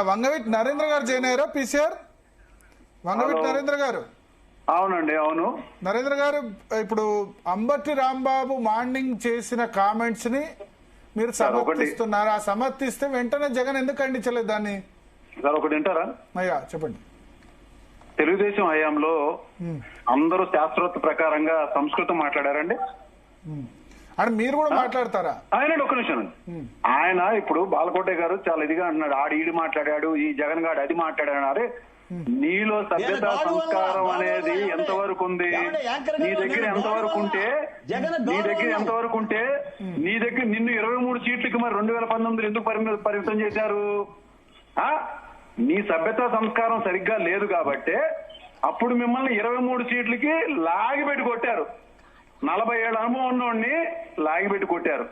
వంగవీటి నరేంద్ర గారు జాయిన్ అయ్యారా పీసీఆర్? వంగవీటి నరేంద్ర గారు. అవునండి, అవును. నరేంద్ర గారు, ఇప్పుడు అంబటి రాంబాబు మార్నింగ్ చేసిన కామెంట్స్ ని మీరు సమర్థిస్తున్నారు. ఆ సమర్థిస్తే వెంటనే జగన్ ఎందుకు ఖండించలేదు దాన్ని? సార్ ఒకటి వింటారా? అయ్యా చెప్పండి. తెలుగుదేశం హయాంలో అందరూ శాస్త్రోక్త ప్రకారంగా సంస్కృతం మాట్లాడారండి. అంటే మీరు కూడా మాట్లాడతారా? ఆయన ఒక నిమిషం. ఆయన ఇప్పుడు బాలకోటే గారు చాలా ఇదిగా అంటున్నాడు, ఆడు ఈడు మాట్లాడాడు, ఈ జగన్ గారు అది మాట్లాడాడు. నీలో సభ్యత సంస్కారం అనేది ఎంతవరకు ఉంది? నీ దగ్గర ఎంతవరకు ఉంటే నీ దగ్గర నిన్ను 23 సీట్లకి మరి 2019 ఎందుకు పరిమితం చేశారు? నీ సభ్యత సంస్కారం సరిగ్గా లేదు కాబట్టి అప్పుడు మిమ్మల్ని 23 సీట్లకి లాగిపెట్టి కొట్టారు. 40 ఏళ్ళ అనుభవం ఉన్నోడిని లాగిపెట్టి కొట్టారు.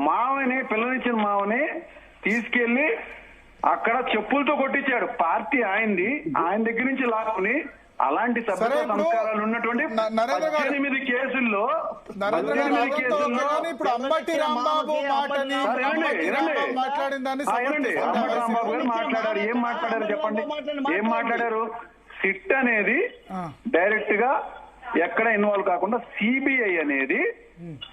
మావని పిల్లనిచ్చిన మావని తీసుకెళ్లి అక్కడ చెప్పులతో కొట్టించాడు. పార్టీ ఆయనది, ఆయన దగ్గర నుంచి లాగుని అలాంటి సభ్యత సంస్కారాలు ఉన్నటువంటి 18 కేసుల్లో ఇప్పుడు అంబటి రాంబాబు గారు మాట్లాడారు. ఏం మాట్లాడారు చెప్పండి? ఏం మాట్లాడారు? సిట్ అనేది డైరెక్ట్ గా ఎక్కడ ఇన్వాల్వ్ కాకుండా సిబిఐ అనేది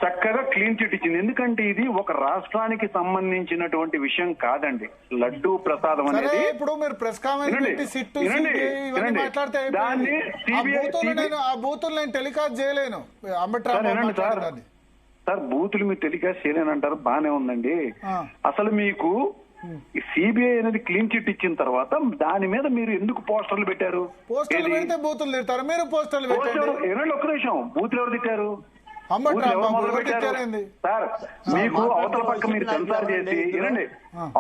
చక్కగా క్లీన్ చిట్ ఇచ్చింది. ఎందుకంటే ఇది ఒక రాష్ట్రానికి సంబంధించినటువంటి విషయం కాదండి. లడ్డూ ప్రసాదం అనేది ఇప్పుడు మీరు ప్రెస్ దాన్ని ఆ బూతులు నేను టెలికాస్ట్ చేయలేను. సార్ బూతులు మీరు టెలికాస్ట్ చేయలేనంటారు, బానే ఉందండి. అసలు మీకు సిబిఐ అనేది క్లీన్ చిట్ ఇచ్చిన తర్వాత దాని మీద మీరు ఎందుకు పోస్టర్లు పెట్టారు? పోస్టర్లు పెడితే బూతులు తిడతారు, మీరు పోస్టర్లు పెట్టారు. ఒక్క నిమిషం, బూతులు ఎవరు తిట్టారు? సార్ మీకు అవతల పక్క మీరు సెన్సార్ చేసి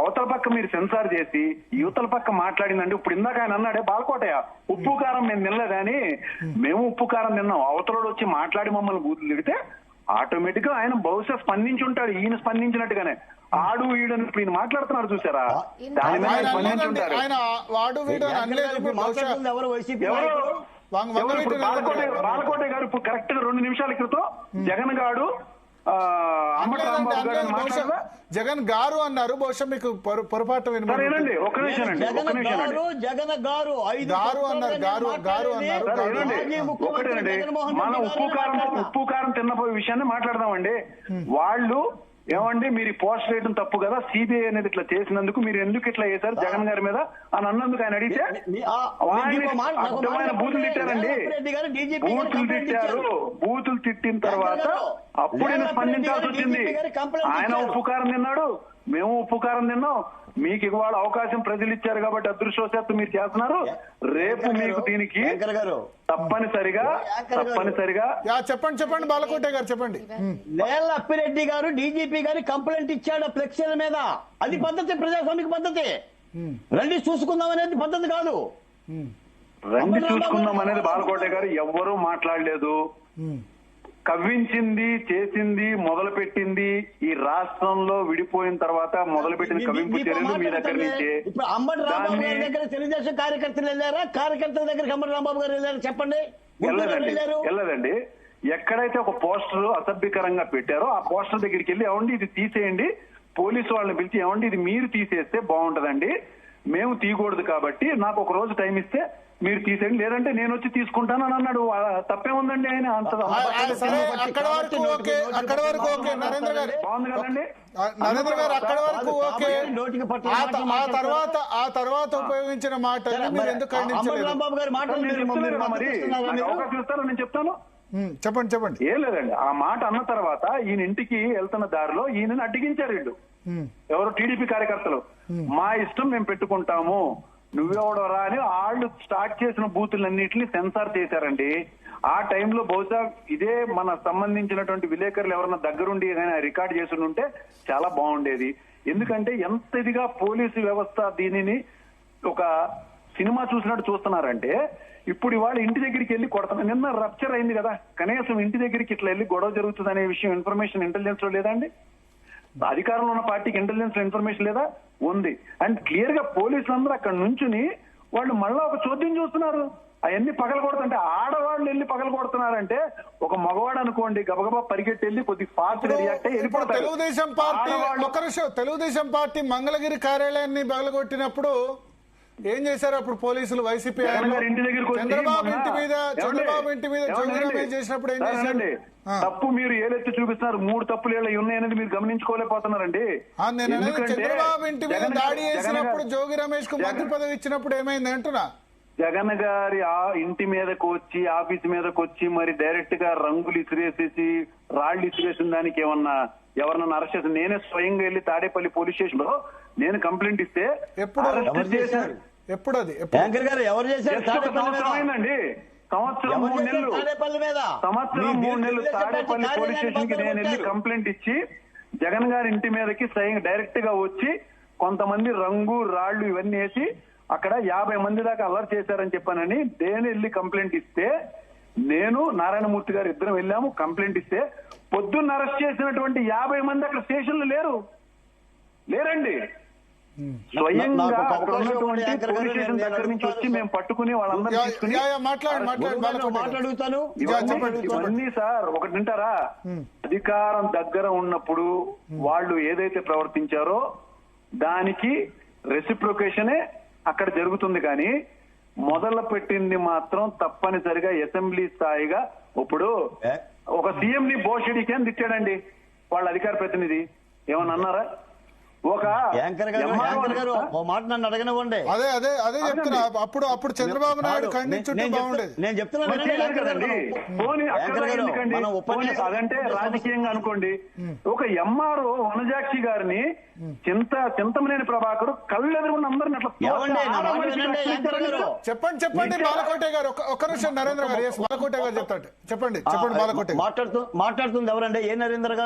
అవతల పక్క మీరు సెన్సార్ చేసి యువతల పక్క మాట్లాడిందండి. ఇప్పుడు ఇందాక ఆయన అన్నాడే బాలకోటయ్య, ఉప్పు కారం మేము తినలేదా అని. మేము ఉప్పు కారం తిన్నాం. అవతలోడు వచ్చి మాట్లాడి మమ్మల్ని బూతులు తిడితే ఆటోమేటిక్ గా ఆయన బహుశా స్పందించి ఉంటాడు, ఈయన స్పందించినట్టుగానే. ఆడు వీడని ఇప్పుడు ఈయన మాట్లాడుతున్నారు చూసారా, దాని మీద స్పందించి ఉంటారు. ఇప్పుడు బాలకోటే గారు ఇప్పుడు కరెక్ట్ గా 2 నిమిషాల క్రితం జగన్ గారు జగన్ గారు అన్నారు. బహుశా మీకు పొరపాటు వినండి. ఒక నిమిషం అండి, ఒకటేనండి. మనం ఉప్పు కారం తిన్నపోయే విషయాన్ని మాట్లాడదామండి. వాళ్ళు ఏమండి మీరు పోస్ట్ వేయడం తప్పు కదా, సిబిఐ అనేది ఇట్లా చేసినందుకు మీరు ఎందుకు ఇట్లా చేశారు జగన్ గారి మీద అని అన్నందుకు ఆయన అడిగితే అర్థమైన బూతులు తిట్టారండి. బూతులు తిట్టిన తర్వాత అప్పుడు ఈయన స్పందించాల్సి వచ్చింది. ఆయన ఉప్పు కారం తిన్నాడు, మేము ఉప్పు కారం తిన్నాం. మీకు ఇవాళ అవకాశం ప్రజలు ఇచ్చారు కాబట్టి అదృష్టవశాత్తు మీరు చేస్తున్నారు. రేపు మీకు దీనికి తప్పనిసరిగా చెప్పండి బాలకోటే గారు చెప్పండి. నేల అప్పిరెడ్డి గారు డీజీపీ గారి కంప్లైంట్ ఇచ్చాడు ఫ్లెక్సీల మీద. అది పద్ధతి, ప్రజాస్వామిక పద్ధతి. రండి చూసుకుందాం అనేది పద్ధతి కాదు. రండి చూసుకుందాం అనేది బాలకోటే గారు ఎవ్వరూ మాట్లాడలేదు. కవ్వించింది, చేసింది, మొదలు పెట్టింది ఈ రాష్ట్రంలో విడిపోయిన తర్వాత మొదలుపెట్టిన కవింపు చర్యలు మీ దగ్గర నుంచే. ఇప్పుడు అంబటి రాంబాబు గారి దగ్గర తెలుగుదేశం కార్యకర్తలు వెళ్ళారా? కార్యకర్తల దగ్గర అంబటి రాంబాబు గారు వెళ్ళారా? చెప్పండి. వెళ్ళదండి. ఎక్కడైతే ఒక పోస్టర్ అసభ్యకరంగా పెట్టారో ఆ పోస్టర్ దగ్గరికి వెళ్ళి ఏమండి ఇది తీసేయండి, పోలీసు వాళ్ళని పిలిచి ఏమండి ఇది మీరు తీసేస్తే బాగుంటదండి, మేము తీయకూడదు కాబట్టి నాకు ఒక రోజు టైం ఇస్తే మీరు తీసేయండి, లేదంటే నేను వచ్చి తీసుకుంటానని అన్నాడు. తప్పే ఉందండి. ఆయన బాగుంది కదండి. నరేంద్ర గారు అక్కడ వరకు ఓకే. ఆ తర్వాత ఉపయోగించిన మాటలు మీరు ఎందుకు ఖండించలేదు? అవకాశం ఇస్తారో నేను చెప్తాను. చెప్పండి. ఏం లేదండి, ఆ మాట అన్న తర్వాత ఈయన ఇంటికి వెళ్తున్న దారిలో ఈయనని అడ్డగించారు వీళ్ళు, ఎవరు టీడీపీ కార్యకర్తలు. మా ఇష్టం మేము పెట్టుకుంటాము, నువ్వెవడరా అని వాళ్ళు స్టార్ట్ చేసిన బూతులన్నింటినీ సెన్సార్ చేశారండి. ఆ టైంలో బహుశా ఇదే మన సంబంధించినటువంటి విలేకరులు ఎవరన్నా దగ్గరుండి రికార్డ్ చేసి ఉంటే చాలా బాగుండేది. ఎందుకంటే ఎంత ఇదిగా పోలీసు వ్యవస్థ దీనిని ఒక సినిమా చూసినట్టు చూస్తున్నారంటే, ఇప్పుడు ఇవాళ ఇంటి దగ్గరికి వెళ్ళి కొడతాను. నిన్న రప్చర్ అయింది కదా, కనీసం ఇంటి దగ్గరికి ఇట్లా వెళ్ళి గొడవ జరుగుతుంది అనే విషయం ఇన్ఫర్మేషన్ ఇంటెలిజెన్స్ లో లేదండి? అధికారంలో ఉన్న పార్టీకి ఇంటెలిజెన్స్ లో ఇన్ఫర్మేషన్ లేదా? ఉంది. అండ్ క్లియర్ గా పోలీసులందరూ అక్కడ నుంచుని వాళ్ళు మళ్ళా ఒక చోద్యం చూస్తున్నారు. అవన్నీ పగలగొడుతుంటే ఆడవాళ్ళు వెళ్ళి పగలగొడుతున్నారంటే ఒక మగవాడు అనుకోండి గబగబా పరిగెట్టి వెళ్ళి కొద్దిగా ఫాస్ట్ గా రియాక్ట్ అయ్యి ఇప్పుడు వెళ్ళిపోతారు. తెలుగుదేశం పార్టీ ఆడవాళ్ళు- ఒక నిమిషం, తెలుగుదేశం పార్టీ మంగళగిరి కార్యాలయాన్ని బగలగొట్టినప్పుడు ఏం చేశారు అప్పుడు పోలీసులు? వైసీపీ జగన్ గారి ఇంటి దగ్గరికి వచ్చి చంద్రబాబు మొన్న- ఇంటి మీద జోగి ఏమండి? రమేష్ చేసినప్పుడు ఏం సార్, చేశారు? ఏమండి? తప్పు మీరు ఏలెత్తి చూపిస్తున్నారు, 3 తప్పులు ఏళ్ళ ఉన్నాయనేది మీరు గమనించుకోలేకపోతున్నారండి. నేను అనేది ఎందుకంటే చంద్రబాబు ఇంటి మీద జగన్ దాడి గారు- చేసినప్పుడు జోగి రమేష్ కు జగన్- మంత్రి పదవి ఇచ్చినప్పుడు ఏమైంది అంటున్నా? జగన్ గారి ఆ ఇంటి మీదకి వచ్చి ఆఫీస్ మీదకి వచ్చి మరి డైరెక్ట్ గా రంగులు ఇసిరేసేసి రాళ్లు ఇసిరేసిన దానికి ఏమన్నా ఎవరన్నా అరెస్ట్ చేసి నేనే స్వయంగా వెళ్ళి తాడేపల్లి పోలీస్ స్టేషన్ లో నేను కంప్లైంట్ ఇస్తే ఎప్పుడు? arrest ఎవరు చేశారు? ఎప్పుడు అది ఎప్పుడు? యాంకర్ గారు ఎవరు చేశారు Just ఒక తాడేపల్లి మీద? సంవత్సరం అయిందండి. సంవత్సరం ఎవరు 3 చేశారు నెలలు తాడేపల్లి మీద? సంవత్సరం మీ 3 నెలలు Telugu Desam party Tadepalli police station కి కార్యాలయాన్ని నేను వెళ్ళి బద్దలు కంప్లైంట్ ఇచ్చి జగన్ గారి ఇంటి మీదకి స్వయంగా డైరెక్ట్ గా వచ్చి కొంతమంది రంగు రాళ్లు ఇవన్నీ వేసి అక్కడ 50 మంది దాకా అల్లరి చేశారని చెప్పానని నేను వెళ్ళి కంప్లైంట్ ఇస్తే నేను నారాయణమూర్తి గారు ఇద్దరం వెళ్ళాము కంప్లైంట్ ఇస్తే పొద్దున్న అరెస్ట్ చేసినటువంటి 50 మంది అక్కడ స్టేషన్ లో లేరండి. స్వయంగా నాకు ఒక అక్కడ అవకాశం ఉన్నటువంటి ఇవ్వండి, యాంకర్ గారు. పోలీస్ స్టేషన్ నేను దగ్గర నుంచి వచ్చి మేము పట్టుకుని వాళ్ళందరినీ తీసుకుని మాట్లాడు మాట్లాడుతాను ఇవన్నీ సార్ ఒకటి వింటారా? అధికారం దగ్గర ఉన్నప్పుడు వాళ్ళు ఏదైతే ప్రవర్తించారో దానికి రెసిప్రొకేషనే అక్కడ జరుగుతుంది. కానీ మొదలు పెట్టింది మాత్రం తప్పనిసరిగా అసెంబ్లీ స్థాయిగా. ఇప్పుడు ఒక సీఎం ని బోషడికి అని తిట్టాడండి వాళ్ళ అధికార ప్రతినిధి, ఏమన్నా అన్నారా? ఒక యాంకర్ గారు ఓ మాట నన్ను అడగనివ్వండి. అదే అదే అదే చెప్తున్నా. అప్పుడు చంద్రబాబు నాయుడు ఖండించుంటే బాగుండేది. నేను చెప్తున్నాను మరి చేయలేదు కదండి. పోనీ అక్కడ ఎందుకండి? మనం పోనీ ఉపన్యాసం అదంటే రాజకీయంగా అనుకోండి. ఒక ఎంఆర్ఓ వనజాక్షి గారిని చింతమనేని ప్రభాకర్ కళ్ళెదురుకున్న అందరిని అట్లా ఏమండి, నా మాట వినండి, యాంకర్ గారు. చెప్పండి బాలకోటే గారు. ఒక్క నిమిషం నరేంద్ర గారు. బాలకోటే గారు చెప్తాడు. చెప్పండి బాలకోటే గారు. మాట్లాడుతుంది ఎవరండి? ఏ నరేంద్ర గారు?